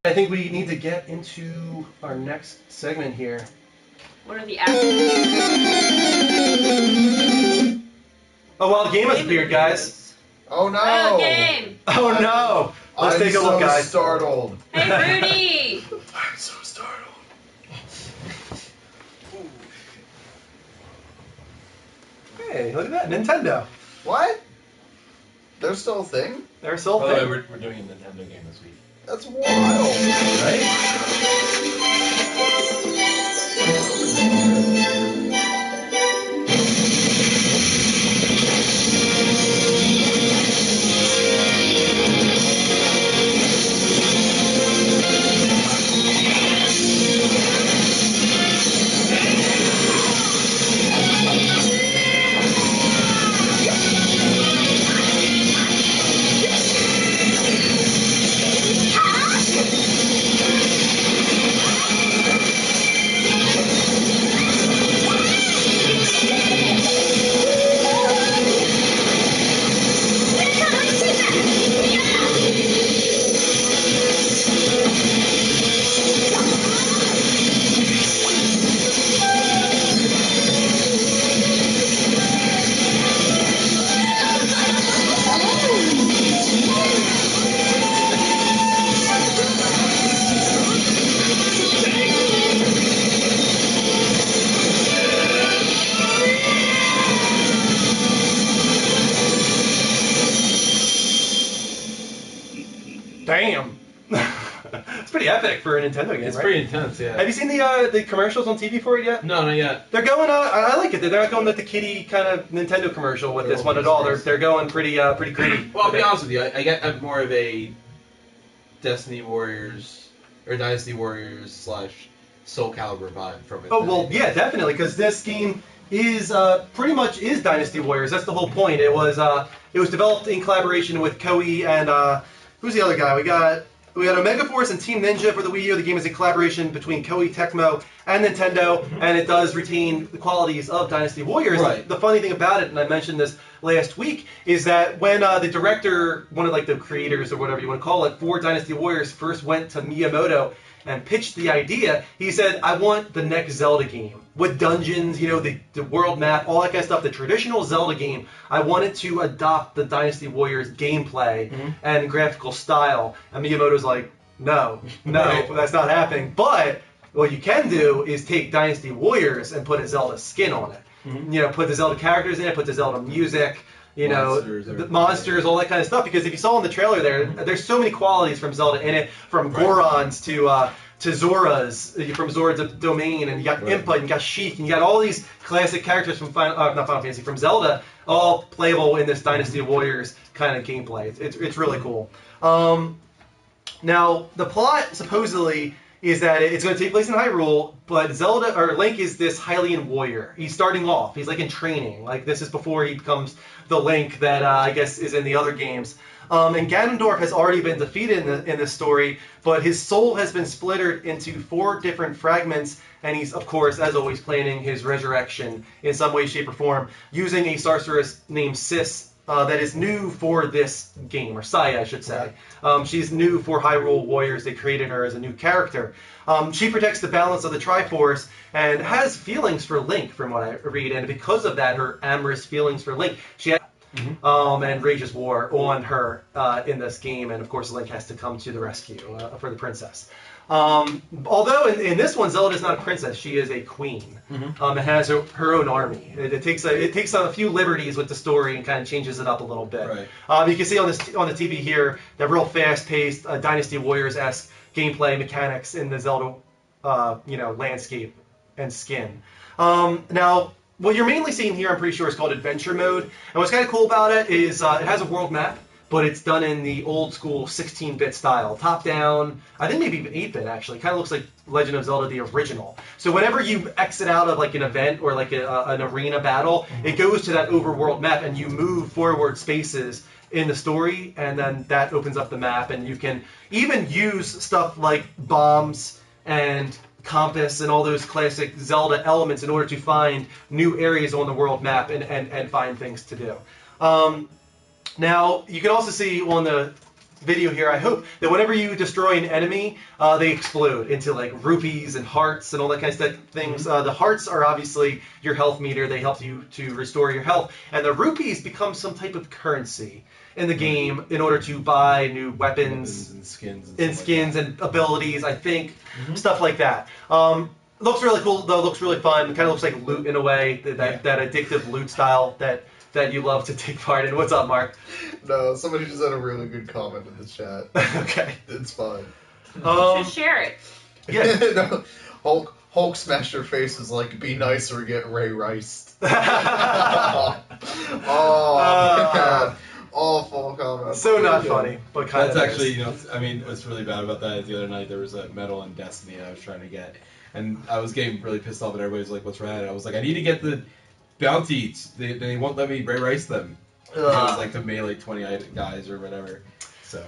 I think we need to get into our next segment here. What are the Oh, well, the game has appeared, guys. Oh, no. Oh, game. Oh, no. Let's take a look, guys. I'm so startled. Hey, Rudy. I'm so startled. Hey, look at that. Nintendo. What? They're still a thing? They're still By the way, thing. we're doing a Nintendo game this week. That's wild. Right? Damn. It's pretty epic for a Nintendo game, It's right? pretty intense, yeah. Have you seen the commercials on TV for it yet? No, not yet. They're going. I like it. They're not going like the kiddie kind of Nintendo commercial with this one at all. They're going pretty gritty. Well, I'll be honest with you. I get more of a Destiny Warriors or Dynasty Warriors / Soul Calibur vibe from it. Oh well, yeah, definitely, because this game is pretty much is Dynasty Warriors. That's the whole point. It was developed in collaboration with Koei and who's the other guy? We got Omega Force and Team Ninja for the Wii U. The game is a collaboration between Koei Tecmo and Nintendo, and it does retain the qualities of Dynasty Warriors. Right. The funny thing about it, and I mentioned this last week, is that when the director, one of like the creators or whatever you want to call it, for Dynasty Warriors first went to Miyamoto and pitched the idea, he said, I want the next Zelda game with dungeons, you know, the world map, all that kind of stuff, the traditional Zelda game. I wanted to adopt the Dynasty Warriors gameplay and graphical style. And Miyamoto's like, no, that's not happening. But what you can do is take Dynasty Warriors and put a Zelda skin on it. You know, put the Zelda characters in it, put the Zelda music, you Monsters, know, the everything. monsters, all that kind of stuff. Because if you saw in the trailer there's so many qualities from Zelda in it, from Gorons to Zora's, from Zora's Domain, and you got Impa, and you got Sheik, and you got all these classic characters from not Final Fantasy, from Zelda, all playable in this Dynasty Warriors kind of gameplay. It's really cool. Now, the plot supposedly is that it's going to take place in Hyrule, but Link is this Hylian warrior. He's starting off. He's like in training. Like this is before he becomes the Link that I guess is in the other games. And Ganondorf has already been defeated in this story, but his soul has been splintered into 4 different fragments, and he's, of course, as always, planning his resurrection in some way, shape, or form, using a sorceress named Sis that is new for this game, or Saya, I should say. She's new for Hyrule Warriors. They created her as a new character. She protects the balance of the Triforce and has feelings for Link, from what I read, and because of that, her amorous feelings for Link, she has and rages war on her in this game, and of course Link has to come to the rescue for the princess. Although in this one, Zelda is not a princess; she is a queen. And has her own army. It takes a few liberties with the story and kind of changes it up a little bit. Right. You can see on the TV here that real fast-paced Dynasty Warriors-esque gameplay mechanics in the Zelda landscape and skin. Now, what you're mainly seeing here, I'm pretty sure, is called Adventure Mode. And what's kind of cool about it is it has a world map, but it's done in the old school 16-bit style, top down. I think maybe even 8-bit actually. Kind of looks like Legend of Zelda the original. So whenever you exit out of like an event or like an arena battle, it goes to that overworld map, and you move forward spaces in the story, and then that opens up the map, and you can even use stuff like bombs and compass and all those classic Zelda elements in order to find new areas on the world map and find things to do. Now, you can also see on the video here, I hope that whenever you destroy an enemy, they explode into like rupees and hearts and all that kind of stuff, things. The hearts are obviously your health meter. They help you to restore your health. And the rupees become some type of currency in the game in order to buy new weapons and skins and abilities, I think, stuff like that. Looks really cool, though. Looks really fun. Kind of looks like loot in a way, that addictive loot style that you love to take part in. What's up, Mark? No, somebody just had a really good comment in the chat. Okay. It's fine. Just share it. Yeah. No, Hulk smashed her face was like, be nice or get Ray Riced. Man. Awful comment. So not funny, but kind That's of. actually, I mean, what's really bad about that is the other night there was a medal in Destiny I was trying to get, and I was getting really pissed off, and everybody was like, "What's wrong?" I was like, "I need to get the bounties. They won't let me Ray Rice them." It was like to melee 20 guys or whatever. So.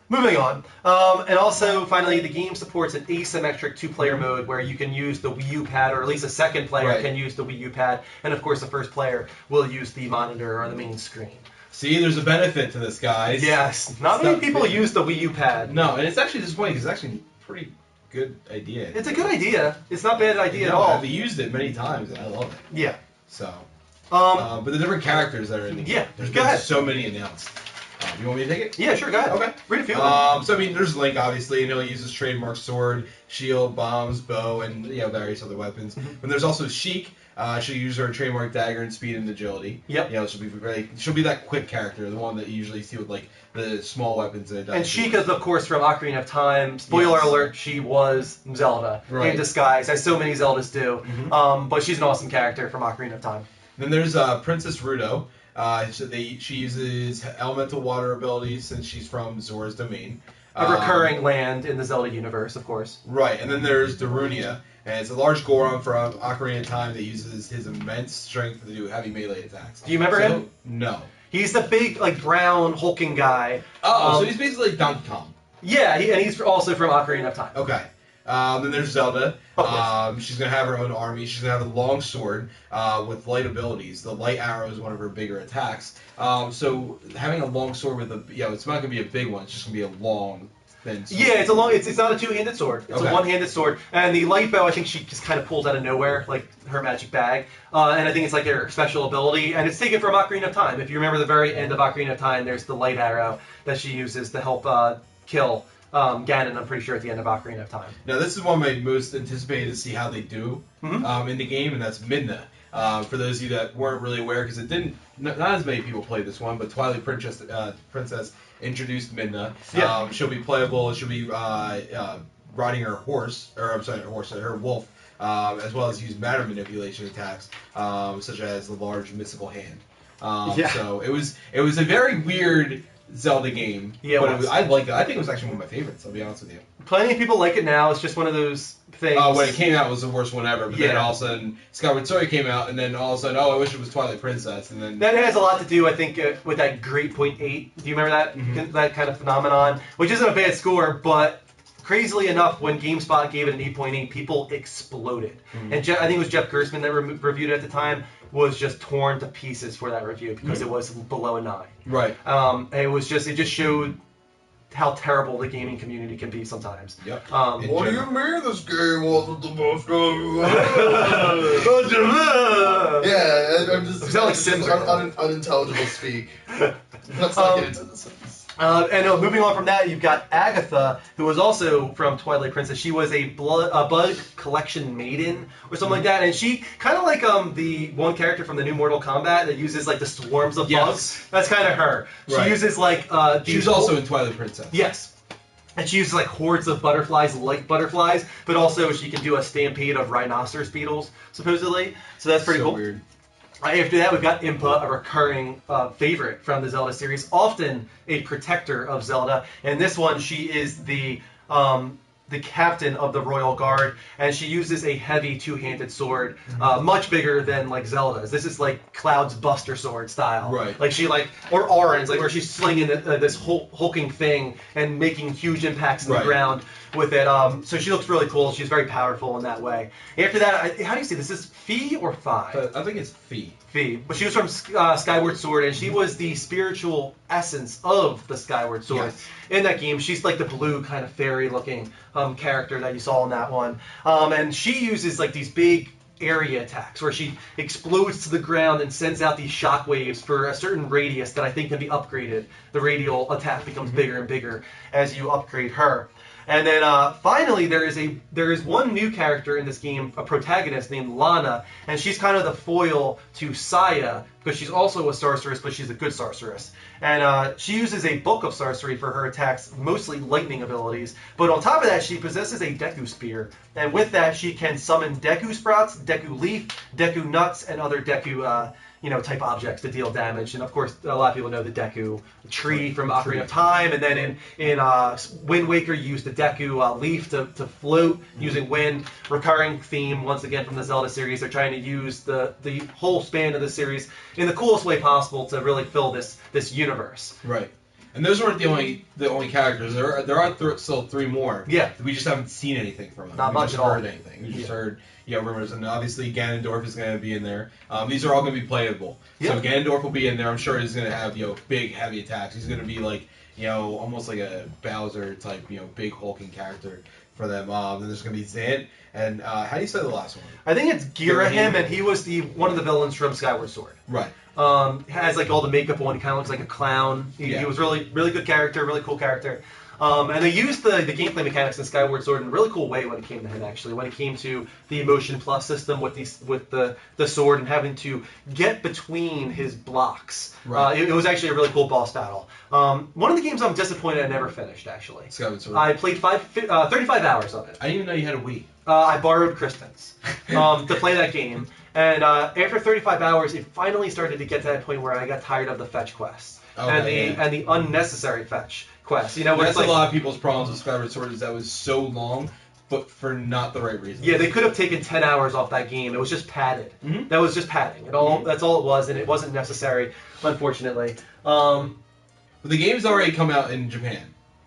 Moving on. And also, finally, the game supports an asymmetric two-player mode where you can use the Wii U pad, or at least a second player can use the Wii U pad, and of course the first player will use the monitor or the main screen. See, there's a benefit to this, guys. Yes, not many people use the Wii U pad. No, and it's actually disappointing because it's actually a pretty good idea. It's a good idea. It's not a bad idea at No, all. I've used it many times and I love it. Yeah. So. But the different characters that are in the game. Yeah, There's go been ahead. so many announced. You want me to take it? Yeah, sure, go ahead. Okay. Read a few of them. So I mean, there's Link, obviously, he uses trademark sword, shield, bombs, bow, and various other weapons. And there's also Sheik. She'll use her trademark dagger and speed and agility. Yep. She'll be that quick character, the one that you usually see with like the small weapons. And Sheik is, of course, from Ocarina of Time. Spoiler alert: she was Zelda in disguise, as so many Zeldas do. But she's an awesome character from Ocarina of Time. Then there's Princess Ruto. She uses elemental water abilities since she's from Zora's domain. A recurring land in the Zelda universe, of course. Right, and then there's Darunia, and it's a large Goron from Ocarina of Time that uses his immense strength to do heavy melee attacks. Do you remember him? No. He's the big, like, brown, hulking guy. So he's basically like Donkey Kong. Yeah, and he's also from Ocarina of Time. Okay. Then there's Zelda. Oh, She's going to have her own army. She's going to have a long sword with light abilities. The light arrow is one of her bigger attacks. So having a long sword with it's not going to be a big one. It's just going to be a long, thin sword. Yeah, it's not a two-handed sword. It's a one-handed sword. And the light bow, I think she just kind of pulls out of nowhere, like her magic bag. And I think it's like her special ability. And it's taken from Ocarina of Time. If you remember the very end of Ocarina of Time, there's the light arrow that she uses to help kill Ganon, I'm pretty sure, at the end of Ocarina of Time. Now, this is one of my most anticipated to see how they do in the game, and that's Midna. For those of you that weren't really aware, because not as many people played this one, but Twilight Princess introduced Midna. Yeah. She'll be playable. She'll be riding her her wolf, as well as use matter manipulation attacks, such as the large mystical hand. So it was a very weird Zelda game. Yeah, but I liked it. I think it was actually one of my favorites, I'll be honest with you. Plenty of people like it now. It's just one of those things. Oh, when it came out, it was the worst one ever. But then all of a sudden, Skyward Sword came out, and then all of a sudden, I wish it was Twilight Princess. And then that has a lot to do, I think, with that Great Point 8. Do you remember that that kind of phenomenon? Which isn't a bad score, but crazily enough, when GameSpot gave it an 8.8, people exploded. And I think it was Jeff Gerstmann that reviewed it at the time, was just torn to pieces for that review because it was below a 9. Right. And it just showed how terrible the gaming community can be sometimes. Yep. What do you mean this game wasn't the best game? Yeah, I'm just sound like Sims right now. Unintelligible speak. Let's not get into this. Moving on from that, you've got Agatha, who was also from Twilight Princess. She was a bug collection maiden or something like that, and she kind of like the one character from the new Mortal Kombat that uses like the swarms of bugs. That's kind of her. She uses like she was also in Twilight Princess. Yes. And she uses like hordes of butterflies, like butterflies, but also she can do a stampede of rhinoceros beetles, supposedly. So that's pretty cool. Weird. After that, we've got Impa, a recurring favorite from the Zelda series, often a protector of Zelda. And this one, she is the captain of the Royal Guard, and she uses a heavy two-handed sword, much bigger than like Zelda's. This is like Cloud's Buster Sword style. Right. Like or Auron's, like where she's slinging this hulking thing and making huge impacts in the ground. with it. So she looks really cool. She's very powerful in that way. After that, how do you say this? Is Fi or Fi? I think it's Fee. Fi. But she was from Skyward Sword, and she was the spiritual essence of the Skyward Sword. Yes. In that game, she's like the blue kind of fairy-looking character that you saw in that one. And she uses like these big area attacks where she explodes to the ground and sends out these shock waves for a certain radius that I think can be upgraded. The radial attack becomes bigger and bigger as you upgrade her. And then finally, there is one new character in this game, a protagonist named Lana, and she's kind of the foil to Saya because she's also a sorceress, but she's a good sorceress. And she uses a book of sorcery for her attacks, mostly lightning abilities. But on top of that, she possesses a Deku Spear, and with that, she can summon Deku Sprouts, Deku Leaf, Deku Nuts, and other Deku type objects to deal damage. And of course, a lot of people know the Deku Tree from Ocarina of Time. And then in Wind Waker, you use the Deku Leaf to float using wind. Recurring theme, once again, from the Zelda series. They're trying to use the whole span of the series in the coolest way possible to really fill this universe. Right. And those weren't the only characters. There are still 3 more. Yeah. We just haven't seen anything from them. Not we much just at all. heard anything. We just heard rumors, and obviously Ganondorf is going to be in there. These are all going to be playable. Yeah. So Ganondorf will be in there. I'm sure he's going to have big heavy attacks. He's going to be like almost like a Bowser type big hulking character for them. Then there's going to be Zant, and how do you say the last one? I think it's Girahim, and he was one of the villains from Skyward Sword. Right. Has like all the makeup on. He kind of looks like a clown. He was really good character, really cool character. And they used the gameplay mechanics in Skyward Sword in a really cool way when it came to him. Actually, when it came to the Emotion Plus system with the sword and having to get between his blocks. Right. It was actually a really cool boss battle. One of the games I'm disappointed I never finished. Actually, Skyward Sword. I played 35 hours of it. I didn't even know you had a Wii. I borrowed Kristen's to play that game. And after 35 hours, it finally started to get to that point where I got tired of the fetch quests and the unnecessary fetch quests. Where That's it's like, a lot of people's problems with Skyward Sword is that was so long, but for not the right reasons. Yeah, they could have taken 10 hours off that game. It was just padded. Mm-hmm. That was just padding. That's all it was, and it wasn't necessary, unfortunately. But the game's already come out in Japan.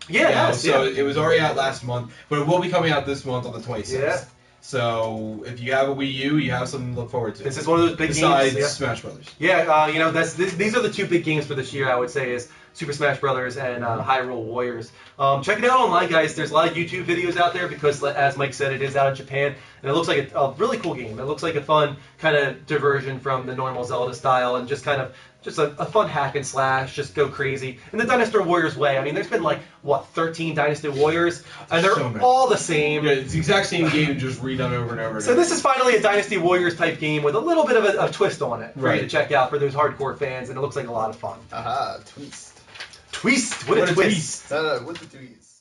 Yeah, so it was already out last month, but it will be coming out this month on the 26th. Yeah. So if you have a Wii U, you have something to look forward to. This is one of those big Besides games. Smash Brothers. Yeah, these are the 2 big games for this year, I would say, is Super Smash Brothers and Hyrule Warriors. Check it out online, guys. There's a lot of YouTube videos out there because, as Mike said, it is out in Japan, and it looks like a really cool game. It looks like a fun kind of diversion from the normal Zelda style, and just a fun hack and slash, just go crazy in the Dynasty Warriors way. I mean, there's been 13 Dynasty Warriors, and they're So many. all the same. Yeah, it's the exact same game, just redone over and over. So this is finally a Dynasty Warriors type game with a little bit of a twist on it for you to check out for those hardcore fans, and it looks like a lot of fun. Aha, twist. Twist! What a twist! With the tweets.